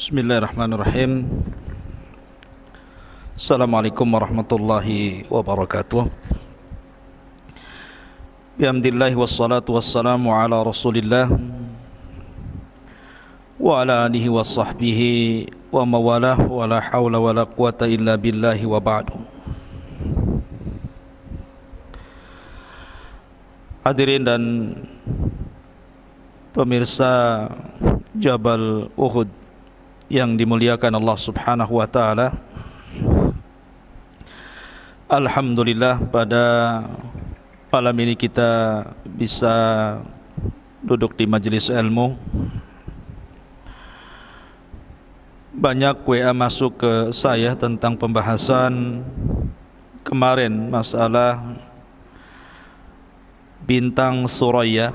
Bismillahirrahmanirrahim. Assalamualaikum warahmatullahi wabarakatuh. Bihamdillahi wassalatu wassalamu ala rasulillah wa ala alihi wa sahbihi wa mawalah wa la hawla wa la quwata illa billahi wa ba'du. Hadirin dan pemirsa Jabal Uhud yang dimuliakan Allah Subhanahu wa taala. Alhamdulillah, pada malam ini kita bisa duduk di majelis ilmu. Banyak WA masuk ke saya tentang pembahasan kemarin masalah bintang Suraya,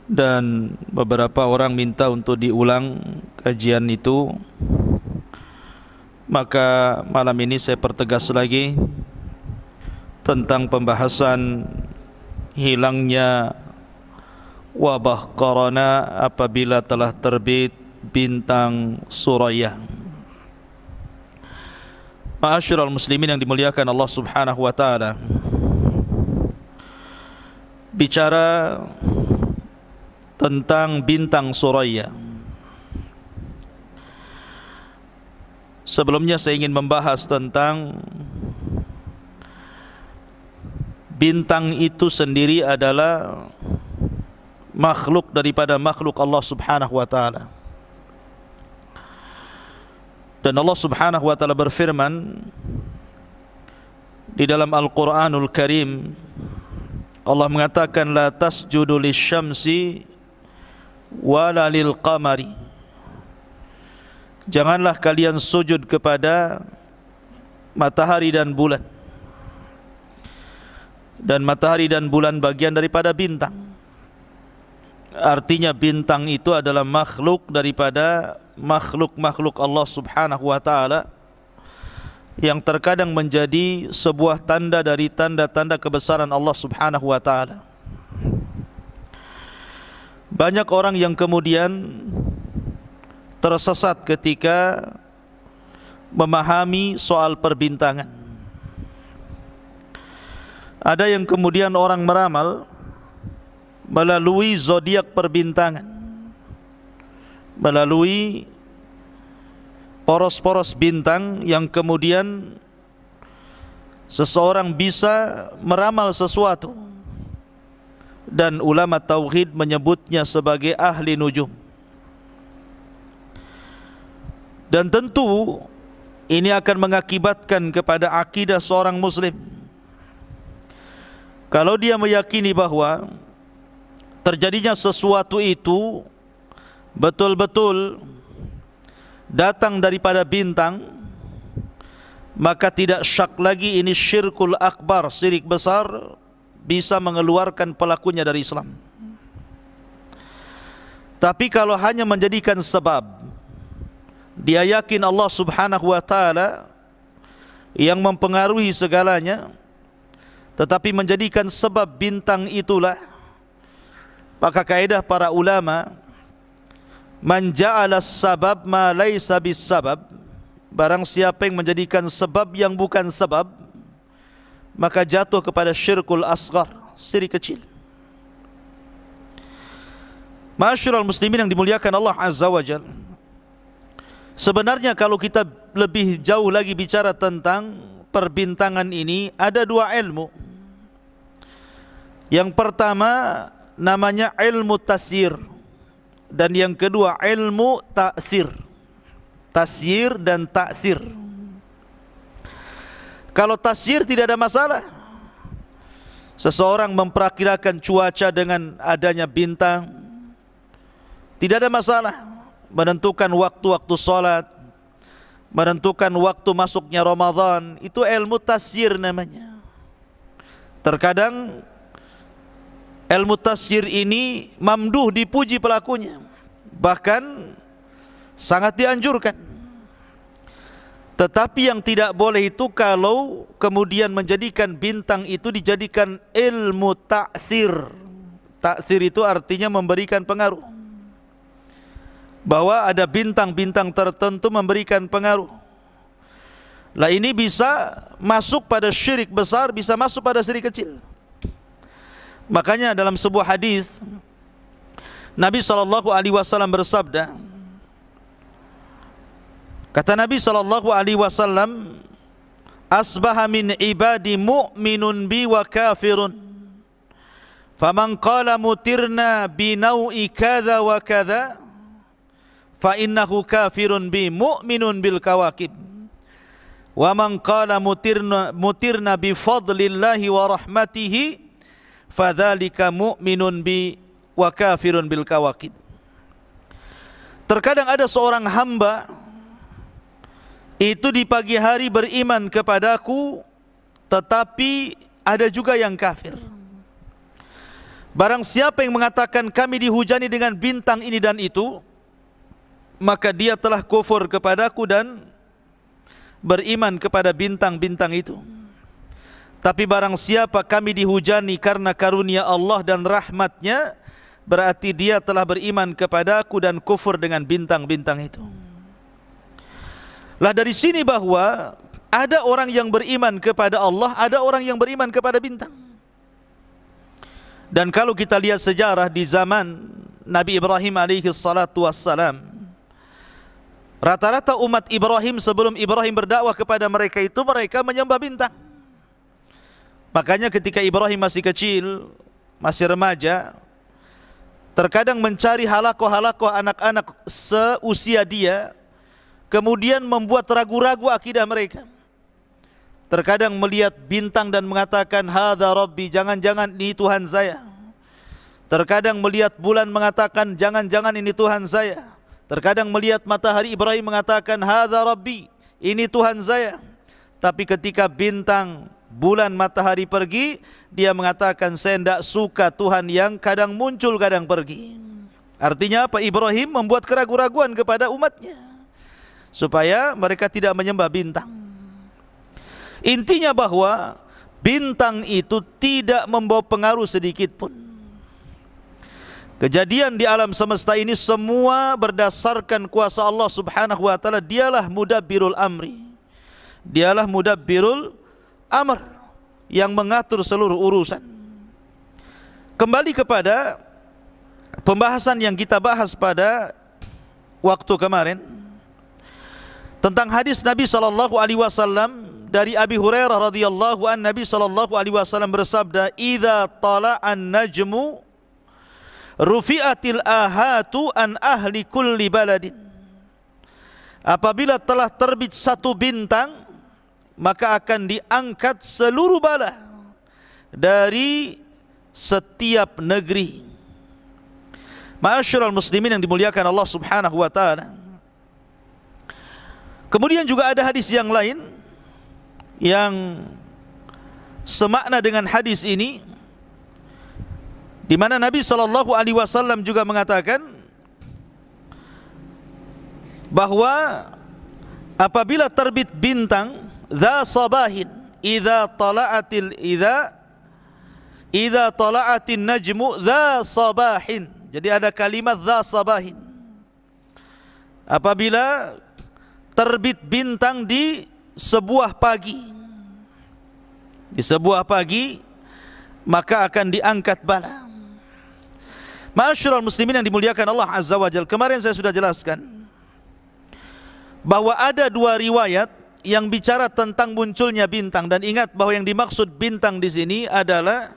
dan beberapa orang minta untuk diulang kajian itu. Maka malam ini saya pertegas lagi tentang pembahasan hilangnya wabah corona apabila telah terbit bintang Suraya. Ma'asyiral muslimin yang dimuliakan Allah Subhanahu wa taala, bicara tentang bintang Suraya, sebelumnya saya ingin membahas tentang bintang itu sendiri adalah makhluk daripada makhluk Allah Subhanahu wa taala. Dan Allah Subhanahu wa taala berfirman di dalam Al-Qur'anul Karim, Allah mengatakan la tasjudu lisyamsi wala lil qamari. Janganlah kalian sujud kepada matahari dan bulan. Dan matahari dan bulan bagian daripada bintang. Artinya bintang itu adalah makhluk daripada makhluk-makhluk Allah Subhanahu wa taala, yang terkadang menjadi sebuah tanda dari tanda-tanda kebesaran Allah Subhanahu wa taala. Banyak orang yang kemudian tersesat ketika memahami soal perbintangan. Ada yang kemudian orang meramal melalui zodiak perbintangan, melalui poros-poros bintang, yang kemudian seseorang bisa meramal sesuatu, dan ulama tauhid menyebutnya sebagai ahli nujum. Dan tentu ini akan mengakibatkan kepada akidah seorang muslim kalau dia meyakini bahwa terjadinya sesuatu itu betul-betul datang daripada bintang, maka tidak syak lagi ini syirkul akbar, syirik besar, bisa mengeluarkan pelakunya dari Islam. Tapi kalau hanya menjadikan sebab, dia yakin Allah Subhanahu wa taala yang mempengaruhi segalanya, tetapi menjadikan sebab bintang itulah, maka kaidah para ulama, man ja'ala sabab ma laysa bis sabab, barang siapa yang menjadikan sebab yang bukan sebab, maka jatuh kepada syirkul asghar, syirik kecil. Ma'asyiral muslimin yang dimuliakan Allah Azza wa Jalla, sebenarnya kalau kita lebih jauh lagi bicara tentang perbintangan ini, ada dua ilmu. Yang pertama namanya ilmu tasyir, dan yang kedua ilmu ta'sir. Tasyir dan ta'sir. Kalau tasyir tidak ada masalah. Seseorang memperkirakan cuaca dengan adanya bintang, tidak ada masalah. Menentukan waktu-waktu salat, menentukan waktu masuknya Ramadan, itu ilmu tasyir namanya. Terkadang ilmu tasyir ini mamduh, dipuji pelakunya, bahkan sangat dianjurkan. Tetapi yang tidak boleh itu kalau kemudian menjadikan bintang itu dijadikan ilmu ta'sir. Ta'sir itu artinya memberikan pengaruh. bahwa ada bintang-bintang tertentu memberikan pengaruh. Lah ini bisa masuk pada syirik besar, bisa masuk pada syirik kecil. Makanya dalam sebuah hadis Nabi SAW bersabda, kata Nabi SAW, asbaha min ibadi mu'minun bi wa kafirun, faman qala mutirna bi naw'i kadha wa kadha fa innahu kafirun bi mu'minun bil kawakib, wa man qala mutirna bi fadlillahi wa rahmatihi fadzalika mu'minun bi wa kafirun bil kawakib. Terkadang ada seorang hamba itu di pagi hari beriman kepadaku, tetapi ada juga yang kafir. Barang siapa yang mengatakan kami dihujani dengan bintang ini dan itu, maka dia telah kufur kepadaku dan beriman kepada bintang-bintang itu. Tapi barang siapa kami dihujani karena karunia Allah dan rahmatnya, berarti dia telah beriman kepadaku dan kufur dengan bintang-bintang itu. Lah dari sini bahwa ada orang yang beriman kepada Allah, ada orang yang beriman kepada bintang. Dan kalau kita lihat sejarah di zaman Nabi Ibrahim alaihi salatu wassalam, rata-rata umat Ibrahim sebelum Ibrahim berdakwah kepada mereka itu, mereka menyembah bintang. Makanya ketika Ibrahim masih kecil, masih remaja, terkadang mencari halakoh-halakoh anak-anak seusia dia, kemudian membuat ragu-ragu akidah mereka. Terkadang melihat bintang dan mengatakan hadza rabbi, jangan-jangan ini Tuhan saya. Terkadang melihat bulan mengatakan jangan-jangan ini Tuhan saya. Terkadang melihat matahari, Ibrahim mengatakan hadza rabbi, ini Tuhan saya. Tapi ketika bintang, bulan, matahari pergi, dia mengatakan saya tidak suka Tuhan yang kadang muncul kadang pergi. Artinya apa? Ibrahim membuat keraguan-raguan kepada umatnya supaya mereka tidak menyembah bintang. Intinya bahwa bintang itu tidak membawa pengaruh sedikit pun. Kejadian di alam semesta ini semua berdasarkan kuasa Allah Subhanahu wa taala. Dialah mudabbirul amri. Dialah mudabbirul amr, yang mengatur seluruh urusan. Kembali kepada pembahasan yang kita bahas pada waktu kemarin tentang hadis Nabi SAW dari Abi Hurairah radhiyallahu an, Nabi SAW bersabda, "Idza tala'an najmu rufi'atil ahatu an ahli kulli baladin." Apabila telah terbit satu bintang, maka akan diangkat seluruh bala dari setiap negeri. Ma'asyiral muslimin yang dimuliakan Allah Subhanahu wa taala. Kemudian juga ada hadis yang lain yang semakna dengan hadis ini, di mana Nabi SAW juga mengatakan bahwa apabila terbit bintang dza sabahin idza tala'atin najmu dza sabahin. Jadi ada kalimat dza sabahin. Apabila terbit bintang di sebuah pagi, maka akan diangkat bala. Ma'asyiral muslimin yang dimuliakan Allah Azza wa Jalla, kemarin saya sudah jelaskan bahwa ada dua riwayat yang bicara tentang munculnya bintang, dan ingat bahwa yang dimaksud bintang di sini adalah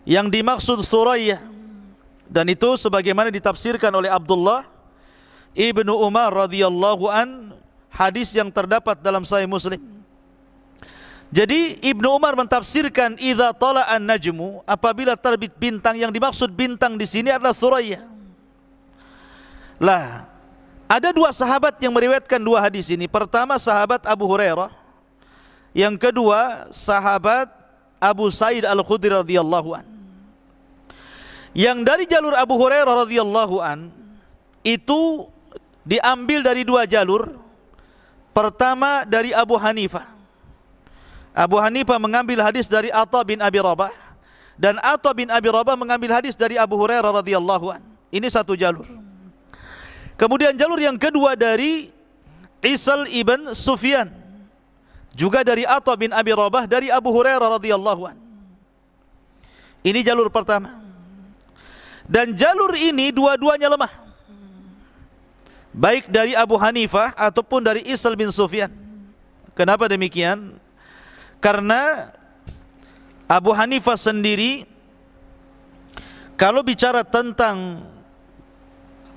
yang dimaksud Thuraya, dan itu sebagaimana ditafsirkan oleh Abdullah ibnu Umar radhiyallahu an, hadis yang terdapat dalam Sahih Muslim. Jadi Ibnu Umar mentafsirkan idza tala'an najmu, apabila terbit bintang, yang dimaksud bintang di sini adalah Thuraya. Lah, ada dua sahabat yang meriwayatkan dua hadis ini. Pertama sahabat Abu Hurairah, yang kedua sahabat Abu Sa'id Al-Khudri radhiyallahu an. Yang dari jalur Abu Hurairah radhiyallahu an itu diambil dari dua jalur. Pertama dari Abu Hanifah. Abu Hanifah mengambil hadis dari Atha bin Abi Rabah, dan Atha bin Abi Rabah mengambil hadis dari Abu Hurairah radhiyallahu an. Ini satu jalur. Kemudian jalur yang kedua dari Isal ibn Sufyan, juga dari Atha bin Abi Rabah dari Abu Hurairah radhiyallahu an. Ini jalur pertama. Dan jalur ini dua-duanya lemah, baik dari Abu Hanifah ataupun dari Isal bin Sufyan. Kenapa demikian? Karena Abu Hanifah sendiri kalau bicara tentang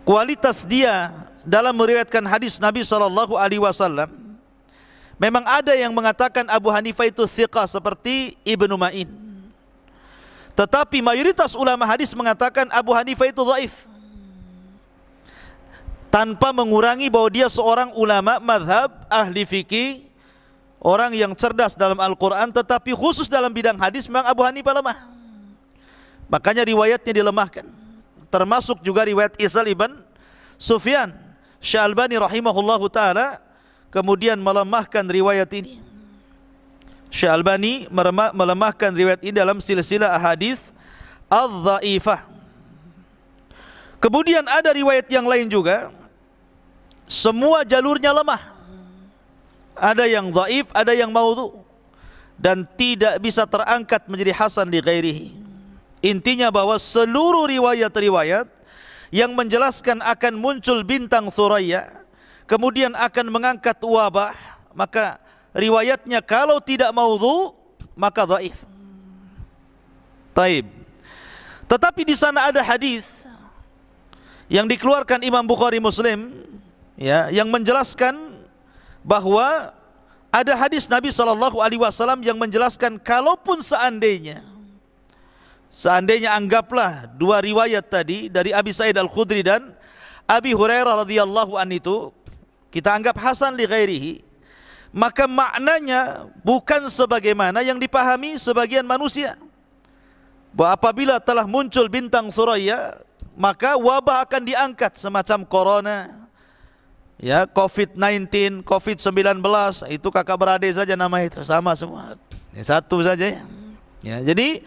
kualitas dia dalam meriwayatkan hadis Nabi SAW, memang ada yang mengatakan Abu Hanifah itu thiqah seperti Ibnu Ma'in. Tetapi mayoritas ulama hadis mengatakan Abu Hanifah itu dhaif, tanpa mengurangi bahwa dia seorang ulama madhab, ahli fikih, orang yang cerdas dalam Al-Quran. Tetapi khusus dalam bidang hadis memang Abu Hanifah lemah, makanya riwayatnya dilemahkan. Termasuk juga riwayat Isal ibn Sufyan. Syalbani rahimahullahu ta'ala kemudian melemahkan riwayat ini. Syalbani melemahkan riwayat ini dalam silsilah ahadits adh-dhaifah. Kemudian ada riwayat yang lain juga, semua jalurnya lemah. Ada yang dhaif, ada yang maudhu, dan tidak bisa terangkat menjadi hasan li ghairihi. Intinya bahwa seluruh riwayat-riwayat yang menjelaskan akan muncul bintang Thuraya, kemudian akan mengangkat wabah, maka riwayatnya kalau tidak maudhu maka dhaif. Taib. Tetapi di sana ada hadis yang dikeluarkan Imam Bukhari Muslim, ya, yang menjelaskan bahwa ada hadis Nabi SAW yang menjelaskan kalaupun seandainya anggaplah dua riwayat tadi dari Abi Sa'id Al-Khudri dan Abi Hurairah radhiyallahu an itu kita anggap hasan li ghairihi, maka maknanya bukan sebagaimana yang dipahami sebagian manusia, bahwa apabila telah muncul bintang Thuraya maka wabah akan diangkat semacam corona, ya, COVID-19, COVID-19, itu kakak beradik saja nama itu, sama semua, ya, satu saja ya. Ya, jadi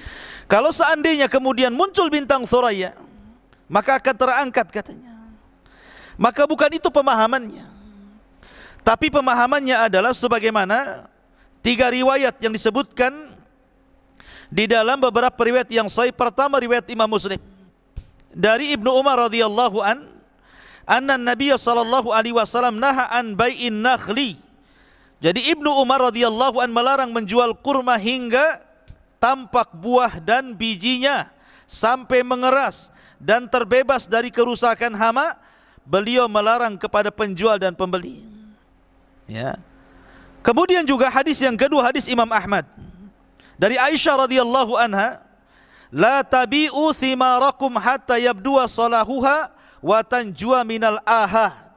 kalau seandainya kemudian muncul bintang Thuraya maka akan terangkat katanya. Maka bukan itu pemahamannya, tapi pemahamannya adalah sebagaimana tiga riwayat yang disebutkan di dalam beberapa riwayat yang sahih. Pertama riwayat Imam Muslim dari Ibnu Umar radhiyallahu an, anna Nabiy sallallahu alaihi wasallam naha an bai'in nakhli. Jadi Ibnu Umar radhiyallahu an melarang menjual kurma hingga tampak buah dan bijinya sampai mengeras dan terbebas dari kerusakan hama. Beliau melarang kepada penjual dan pembeli. Ya. Kemudian juga hadis yang kedua, hadis Imam Ahmad dari Aisyah radhiyallahu anha, la tabi'u thimarakum hatta yabduwa salahuha wa tanjua minal aha.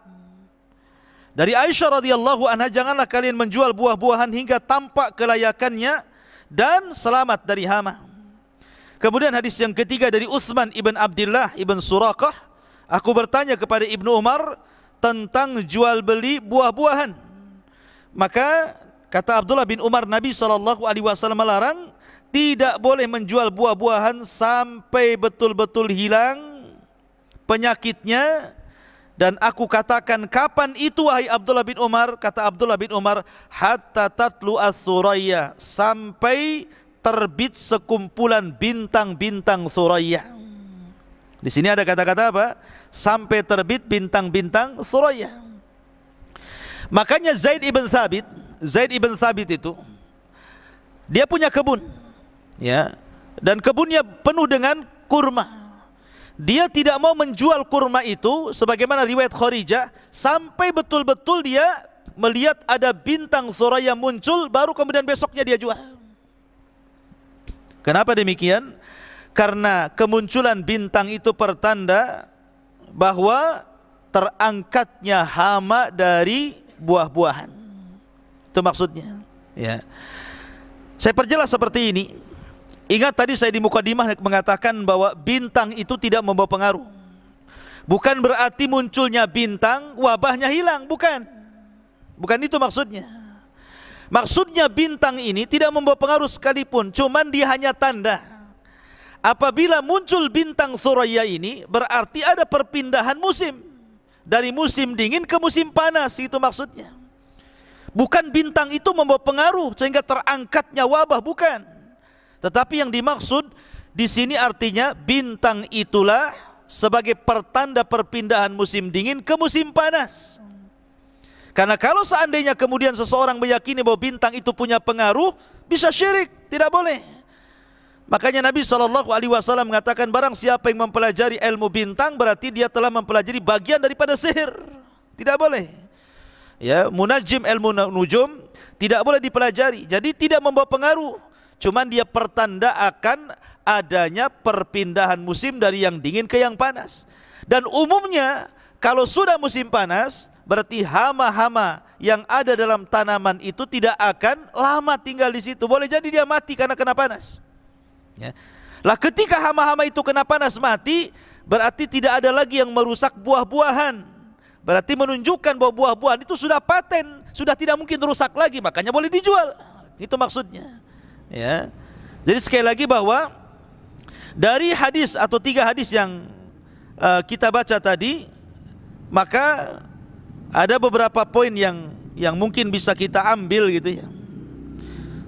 Dari Aisyah radhiyallahu anha, janganlah kalian menjual buah-buahan hingga tampak kelayakannya dan selamat dari hama. Kemudian hadis yang ketiga dari Utsman ibn Abdullah ibn Suraqah, aku bertanya kepada Ibnu Umar tentang jual beli buah-buahan. Maka kata Abdullah bin Umar, Nabi SAW melarang tidak boleh menjual buah-buahan sampai betul-betul hilang penyakitnya. Dan aku katakan, kapan itu wahai Abdullah bin Umar? Kata Abdullah bin Umar, hatta tatlu ats-Thuraya, sampai terbit sekumpulan bintang-bintang Thuraya. Di sini ada kata-kata apa? Sampai terbit bintang-bintang Thuraya. Makanya Zaid ibn Thabit itu dia punya kebun, ya, dan kebunnya penuh dengan kurma. Dia tidak mau menjual kurma itu sebagaimana riwayat Kharijah sampai betul-betul dia melihat ada bintang Thuraya muncul, baru kemudian besoknya dia jual. Kenapa demikian? Karena kemunculan bintang itu pertanda bahwa terangkatnya hama dari buah-buahan. Itu maksudnya, ya. Saya perjelas seperti ini. Ingat tadi saya di mukadimah mengatakan bahwa bintang itu tidak membawa pengaruh. Bukan berarti munculnya bintang wabahnya hilang, bukan. Bukan itu maksudnya. Maksudnya bintang ini tidak membawa pengaruh sekalipun, cuman dia hanya tanda. Apabila muncul bintang Thuraya ini berarti ada perpindahan musim. dari musim dingin ke musim panas, itu maksudnya. Bukan bintang itu membawa pengaruh sehingga terangkatnya wabah, bukan. Tetapi yang dimaksud di sini artinya bintang itulah sebagai pertanda perpindahan musim dingin ke musim panas. Karena kalau seandainya kemudian seseorang meyakini bahwa bintang itu punya pengaruh, bisa syirik, tidak boleh. Makanya Nabi SAW mengatakan, barang siapa yang mempelajari ilmu bintang, berarti dia telah mempelajari bagian daripada sihir. Tidak boleh. Ya, munajim ilmu nujum tidak boleh dipelajari. Jadi tidak membawa pengaruh. Cuman dia pertanda akan adanya perpindahan musim dari yang dingin ke yang panas. Dan umumnya kalau sudah musim panas, berarti hama-hama yang ada dalam tanaman itu tidak akan lama tinggal di situ. Boleh jadi dia mati karena kena panas. Ya. Lah ketika hama-hama itu kena panas mati, berarti tidak ada lagi yang merusak buah-buahan. Berarti menunjukkan bahwa buah-buahan itu sudah paten, sudah tidak mungkin rusak lagi, makanya boleh dijual. Itu maksudnya. Ya. Jadi sekali lagi bahwa dari hadis atau 3 hadis yang kita baca tadi, maka ada beberapa poin yang mungkin bisa kita ambil gitu ya.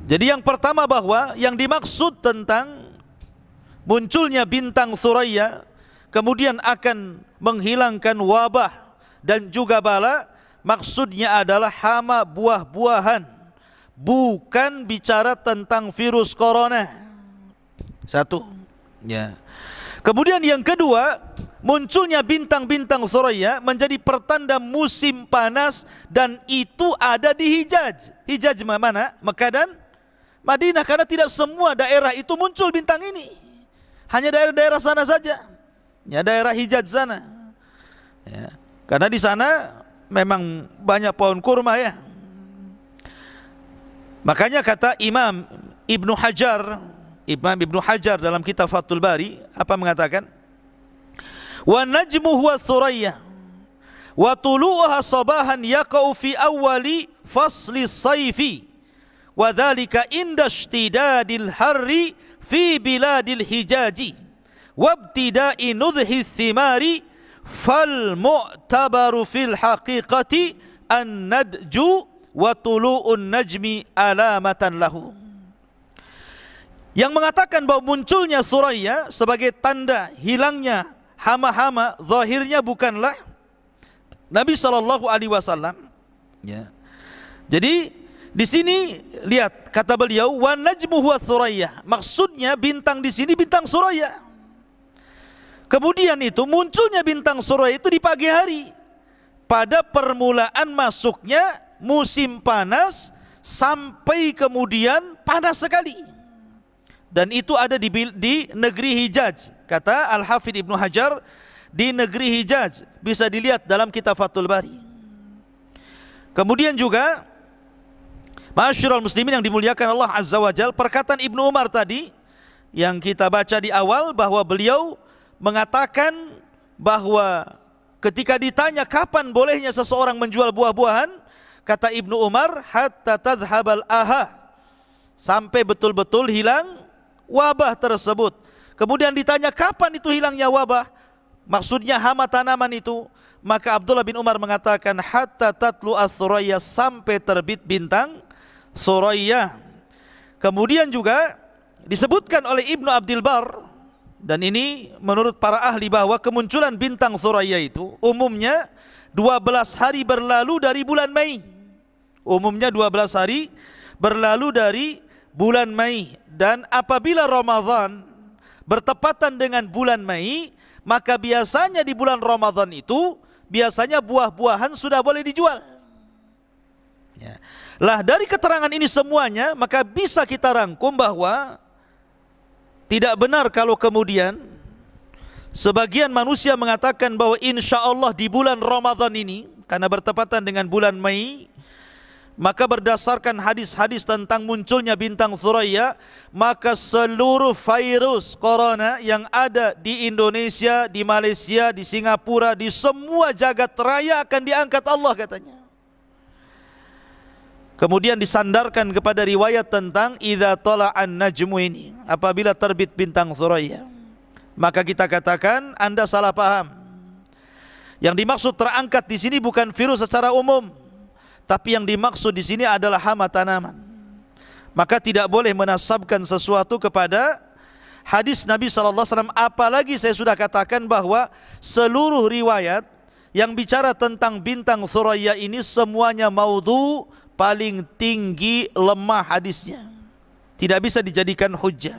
Jadi yang pertama bahwa yang dimaksud tentang munculnya bintang Suraya kemudian akan menghilangkan wabah dan juga bala, maksudnya adalah hama buah-buahan, bukan bicara tentang virus corona. Satu, ya. Kemudian yang kedua, munculnya bintang-bintang Suraya menjadi pertanda musim panas, dan itu ada di Hijaz. Hijaz mana? Mekah dan Madinah, karena tidak semua daerah itu muncul bintang ini. Hanya daerah-daerah sana saja. Ya, daerah Hijaz sana. Ya, karena di sana memang banyak pohon kurma ya. Makanya kata Imam Ibnu Hajar dalam kitab Fathul Bari apa mengatakan? Wa najmu huwa Suraya wa tulu'uha sabahan yaqa'u fi awwali fasli sayfi wa dhalika inda ishtidadil harri fi biladil hijaji wa ibtida'i nudhi thimari fal mu'tabaru fil haqiqati an nadju wa tulu'un najmi alamatan lahu. Yang mengatakan bahwa munculnya Suraya sebagai tanda hilangnya hama-hama, zahirnya bukanlah Nabi SAW. Ya. Jadi di sini lihat kata beliau, wa najmu huwa Suraya. Maksudnya bintang di sini bintang Suraya. Kemudian itu munculnya bintang Suraya itu di pagi hari, pada permulaan masuknya musim panas sampai kemudian panas sekali. Dan itu ada di negeri Hijaz. Kata Al-Hafidh Ibnu Hajar, di negeri Hijaz. Bisa dilihat dalam kitab Fathul Bari. Kemudian juga, ma'asyiral muslimin yang dimuliakan Allah Azza wa Jal, perkataan Ibnu Umar tadi yang kita baca di awal, bahwa beliau mengatakan bahwa ketika ditanya kapan bolehnya seseorang menjual buah-buahan, kata Ibnu Umar, hatta tadhhabal aha, sampai betul-betul hilang wabah tersebut. Kemudian ditanya kapan itu hilangnya wabah, maksudnya hama tanaman itu, maka Abdullah bin Umar mengatakan hatta tatlu as-Suraya, sampai terbit bintang Suraya. Kemudian juga disebutkan oleh Ibnu Abdil Bar, dan ini menurut para ahli, bahwa kemunculan bintang Suraya itu umumnya 12 hari berlalu dari bulan Mei. Umumnya 12 hari berlalu dari bulan Mei. Dan apabila Ramadan bertepatan dengan bulan Mei, maka biasanya di bulan Ramadan itu biasanya buah-buahan sudah boleh dijual. Ya. Lah dari keterangan ini semuanya, maka bisa kita rangkum bahwa tidak benar kalau kemudian sebagian manusia mengatakan bahwa insya Allah di bulan Ramadan ini, karena bertepatan dengan bulan Mei, maka berdasarkan hadis-hadis tentang munculnya bintang Suraya, maka seluruh virus corona yang ada di Indonesia, di Malaysia, di Singapura, di semua jagat raya akan diangkat Allah, katanya. Kemudian disandarkan kepada riwayat tentang idza tala'an najmu ini, apabila terbit bintang Suraya. Maka kita katakan Anda salah paham. Yang dimaksud terangkat di sini bukan virus secara umum, tapi yang dimaksud di sini adalah hama tanaman. Maka tidak boleh menasabkan sesuatu kepada hadis Nabi sallallahu alaihi wasallam, apalagi saya sudah katakan bahwa seluruh riwayat yang bicara tentang bintang Thuraya ini semuanya maudhu, paling tinggi lemah hadisnya. Tidak bisa dijadikan hujjah.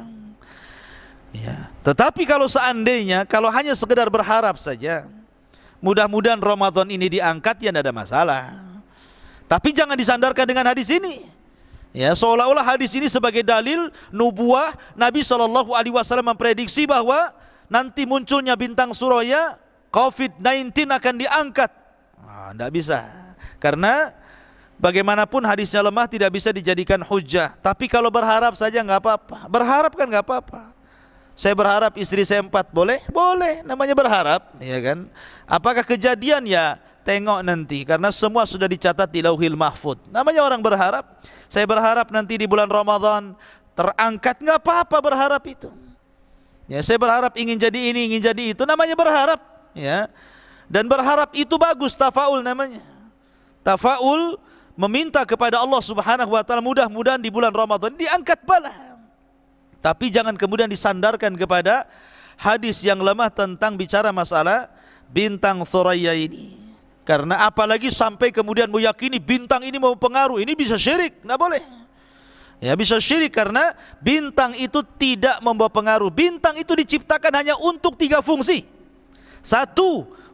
Ya. Tetapi kalau seandainya, kalau hanya sekedar berharap saja, mudah-mudahan Ramadan ini diangkat, ya tidak ada masalah. Tapi jangan disandarkan dengan hadis ini. Ya, seolah-olah hadis ini sebagai dalil nubuah Nabi SAW memprediksi bahwa nanti munculnya bintang Suraya, COVID-19 akan diangkat. Tidak bisa. Karena bagaimanapun hadisnya lemah, tidak bisa dijadikan hujjah. Tapi kalau berharap saja nggak apa-apa. Berharap kan nggak apa-apa. Saya berharap istri saya 4, boleh? Boleh, namanya berharap, ya kan? Apakah kejadian? Ya tengok nanti, karena semua sudah dicatat di Lauhil Mahfud. Namanya orang berharap. Saya berharap nanti di bulan Ramadan terangkat, nggak apa-apa berharap itu. Ya, saya berharap ingin jadi ini, ingin jadi itu, namanya berharap, ya. Dan berharap itu bagus, tafaul namanya. Tafaul, meminta kepada Allah Subhanahu wa taala mudah-mudahan di bulan Ramadan diangkat bala. Tapi jangan kemudian disandarkan kepada hadis yang lemah tentang bicara masalah bintang Thuraya ini. Karena apalagi sampai kemudian meyakini bintang ini mempengaruhi, ini bisa syirik, tidak boleh. Ya, bisa syirik karena bintang itu tidak membawa pengaruh. Bintang itu diciptakan hanya untuk 3 fungsi. 1,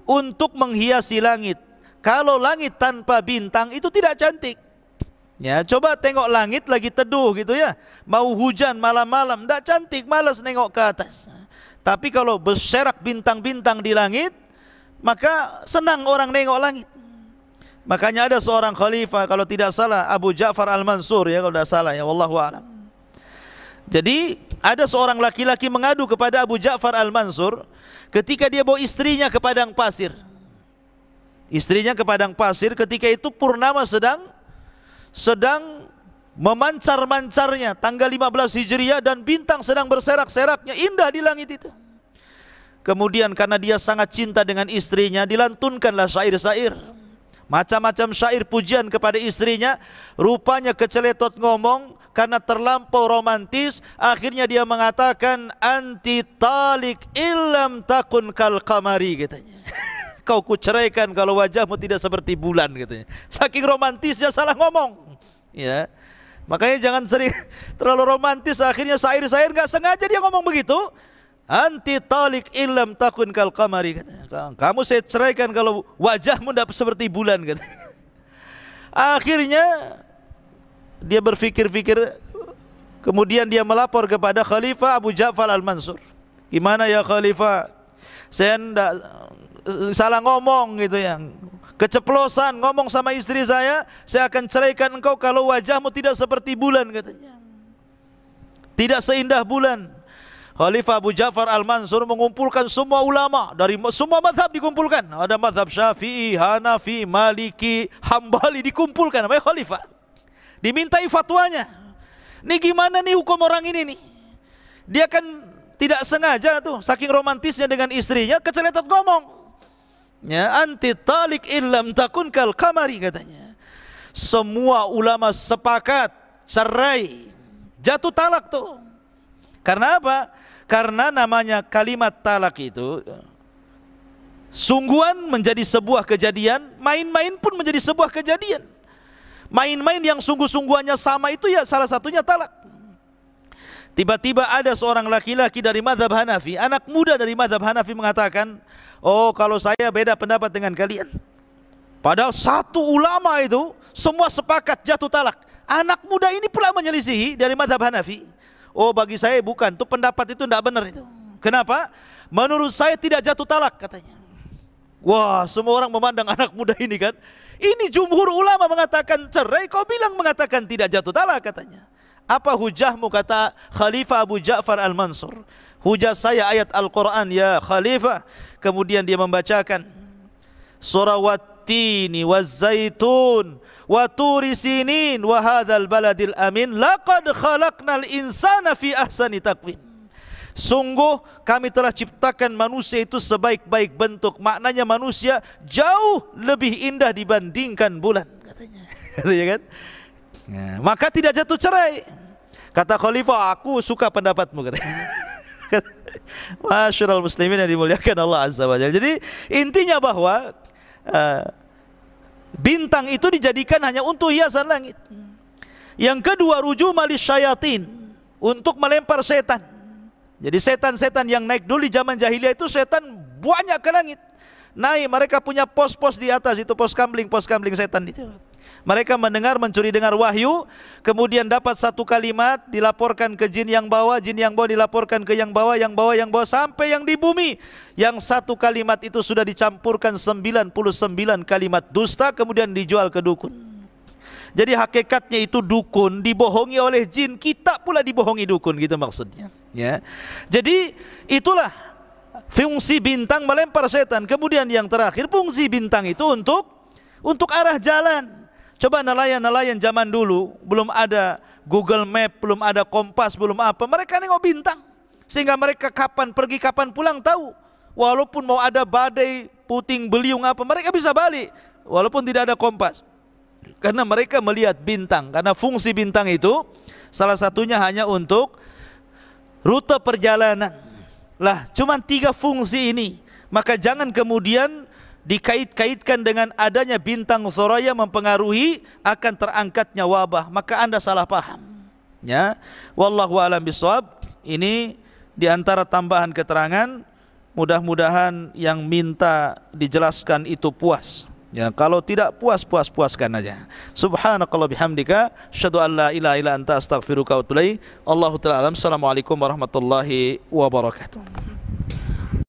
untuk menghiasi langit. Kalau langit tanpa bintang itu tidak cantik. Ya, coba tengok langit lagi teduh gitu ya, mau hujan malam-malam, tidak cantik, malas nengok ke atas. Tapi kalau berserak bintang-bintang di langit, maka senang orang nengok langit. Makanya ada seorang khalifah, kalau tidak salah Abu Ja'far Al-Mansur, ya kalau tidak salah, ya wallahu a'lam. Jadi ada seorang laki-laki mengadu kepada Abu Ja'far Al-Mansur ketika dia bawa istrinya ke padang pasir. Istrinya ke padang pasir, ketika itu purnama sedang memancar-mancarnya, tanggal 15 Hijriah, dan bintang sedang berserak-seraknya, indah di langit itu. Kemudian karena dia sangat cinta dengan istrinya, dilantunkanlah syair-syair, macam-macam syair pujian kepada istrinya. Rupanya keceletot ngomong karena terlampau romantis, akhirnya dia mengatakan, anti talik illam takun kal qamari, katanya. Kau kuceraikan kalau wajahmu tidak seperti bulan, katanya. Saking romantisnya salah ngomong. Ya, makanya jangan sering terlalu romantis, akhirnya syair-syair nggak sengaja dia ngomong begitu. Anti talik illam takun kal qamari, katanya. Kamu saya ceraikan kalau wajahmu tidak seperti bulan, katanya. Akhirnya dia berfikir-fikir, kemudian dia melapor kepada Khalifah Abu Ja'far Al-Mansur. Gimana ya Khalifah, saya tidak salah ngomong gitu ya, keceplosan ngomong sama istri saya akan ceraikan engkau kalau wajahmu tidak seperti bulan, katanya. Tidak seindah bulan. Khalifah Abu Ja'far Al-Mansur mengumpulkan semua ulama dari semua mazhab, dikumpulkan. Ada mazhab Syafi'i, Hanafi, Maliki, Hambali, dikumpulkan oleh khalifah. Dimintai fatwanya. Ini gimana nih hukum orang ini nih? Dia kan tidak sengaja tuh, saking romantisnya dengan istrinya, keceletot ngomong. Ya, anti talik illam takun kal qamari, katanya. Semua ulama sepakat cerai, jatuh talak tuh. Karena apa? Karena namanya kalimat talak itu sungguhan menjadi sebuah kejadian, main-main pun menjadi sebuah kejadian. Main-main yang sungguh-sungguhannya sama itu ya salah satunya talak. Tiba-tiba ada seorang laki-laki dari mazhab Hanafi, anak muda dari mazhab Hanafi, mengatakan, oh kalau saya beda pendapat dengan kalian. Padahal satu ulama itu semua sepakat jatuh talak. Anak muda ini pula menyelisihi dari mazhab Hanafi. Oh bagi saya bukan, itu pendapat itu tidak benar itu. Kenapa? Menurut saya tidak jatuh talak, katanya. Wah, semua orang memandang anak muda ini kan. Ini jumhur ulama mengatakan cerai, kau bilang mengatakan tidak jatuh talak, katanya. Apa hujahmu, kata Khalifah Abu Ja'far Al-Mansur. Hujah saya ayat Al-Quran, ya Khalifah. Kemudian dia membacakan surah Wattini Wazzaitun wa turi sinin wa hadzal baladil amin laqad khalaqnal insana fi ahsani taqwim. Sungguh kami telah ciptakan manusia itu sebaik-baik bentuk. Maknanya manusia jauh lebih indah dibandingkan bulan, katanya. Katanya kan? Nah, maka tidak jatuh cerai. Kata khalifah, aku suka pendapatmu, katanya. Masyarul muslimin yang dimuliakan Allah Azza wa Jalla. Jadi intinya bahwa bintang itu dijadikan hanya untuk hiasan langit. Yang kedua, rujuma lisyayatin, untuk melempar setan. Jadi setan-setan yang naik dulu di zaman jahiliyah itu setan banyak ke langit. Naik, mereka punya pos-pos di atas, itu pos kambling setan itu. Mereka mendengar, mencuri dengar wahyu, kemudian dapat satu kalimat, dilaporkan ke jin yang bawah dilaporkan ke yang bawah, sampai yang di bumi. Yang satu kalimat itu sudah dicampurkan 99 kalimat dusta, kemudian dijual ke dukun. Jadi hakikatnya itu dukun dibohongi oleh jin, kita pula dibohongi dukun, gitu maksudnya. Ya. Jadi itulah fungsi bintang melempar setan. Kemudian yang terakhir, fungsi bintang itu untuk arah jalan. Coba nelayan-nelayan zaman dulu, belum ada Google Map, belum ada kompas, belum apa, mereka nengok bintang, sehingga mereka kapan pergi, kapan pulang tahu. Walaupun mau ada badai, puting beliung apa, mereka bisa balik, walaupun tidak ada kompas, karena mereka melihat bintang. Karena fungsi bintang itu salah satunya hanya untuk rute perjalanan. Lah, cuman 3 fungsi ini, maka jangan kemudian dikait-kaitkan dengan adanya bintang Thuraya mempengaruhi akan terangkatnya wabah, maka Anda salah paham. Ya, wallahu a'lam bishawab. Ini diantara tambahan keterangan. Mudah-mudahan yang minta dijelaskan itu puas. Ya, kalau tidak puas, puaskan aja. Subhanakallah bihamdika, asyhadu an la ilaha illa anta astaghfiruka wa atubu ilaik. Allahu ta'ala alam. Assalamualaikum warahmatullahi wabarakatuh.